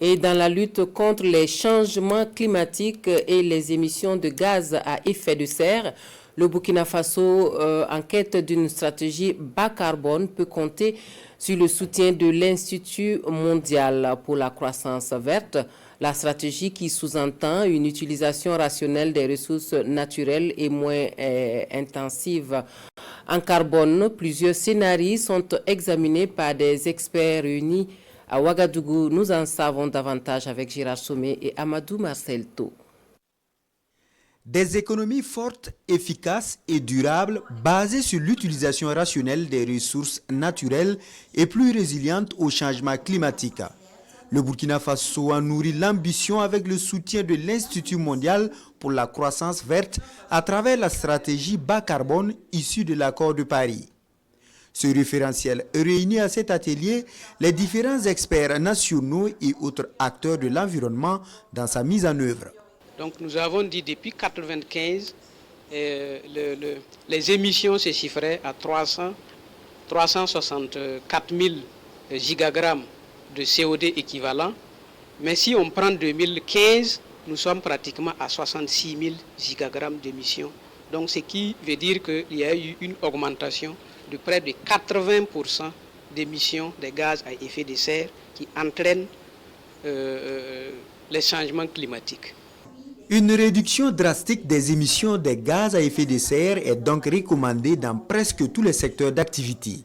Et dans la lutte contre les changements climatiques et les émissions de gaz à effet de serre, le Burkina Faso, en quête d'une stratégie bas carbone, peut compter sur le soutien de l'Institut mondial pour la croissance verte. La stratégie qui sous-entend une utilisation rationnelle des ressources naturelles et moins intensive en carbone. Plusieurs scénarios sont examinés par des experts réunis à Ouagadougou. Nous en savons davantage avec Gérard Sommet et Amadou Marcel To. Des économies fortes, efficaces et durables basées sur l'utilisation rationnelle des ressources naturelles et plus résilientes au changement climatique. Le Burkina Faso a nourri l'ambition avec le soutien de l'Institut mondial pour la croissance verte à travers la stratégie bas carbone issue de l'accord de Paris. Ce référentiel réunit à cet atelier les différents experts nationaux et autres acteurs de l'environnement dans sa mise en œuvre. Donc nous avons dit depuis 1995, les émissions se chiffraient à 364 000 gigagrammes de CO2 équivalent. Mais si on prend 2015, nous sommes pratiquement à 66 000 gigagrammes d'émissions. Donc ce qui veut dire qu'il y a eu une augmentation de près de 80% d'émissions de gaz à effet de serre qui entraînent les changements climatiques. Une réduction drastique des émissions de gaz à effet de serre est donc recommandée dans presque tous les secteurs d'activité.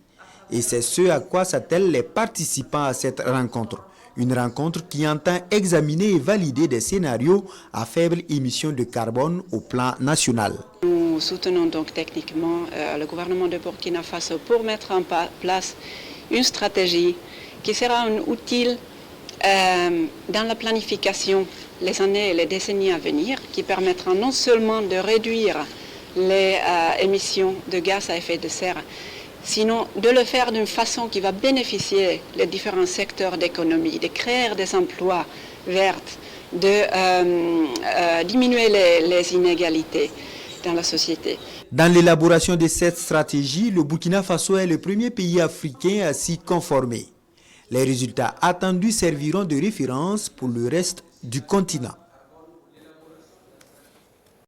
Et c'est ce à quoi s'attellent les participants à cette rencontre. Une rencontre qui entend examiner et valider des scénarios à faible émission de carbone au plan national. Nous soutenons donc techniquement le gouvernement de Burkina Faso pour mettre en place une stratégie qui sera utile dans la planification les années et les décennies à venir, qui permettra non seulement de réduire les émissions de gaz à effet de serre, sinon de le faire d'une façon qui va bénéficier les différents secteurs d'économie, de créer des emplois verts, de diminuer les inégalités dans la société. Dans l'élaboration de cette stratégie, le Burkina Faso est le premier pays africain à s'y conformer. Les résultats attendus serviront de référence pour le reste du continent.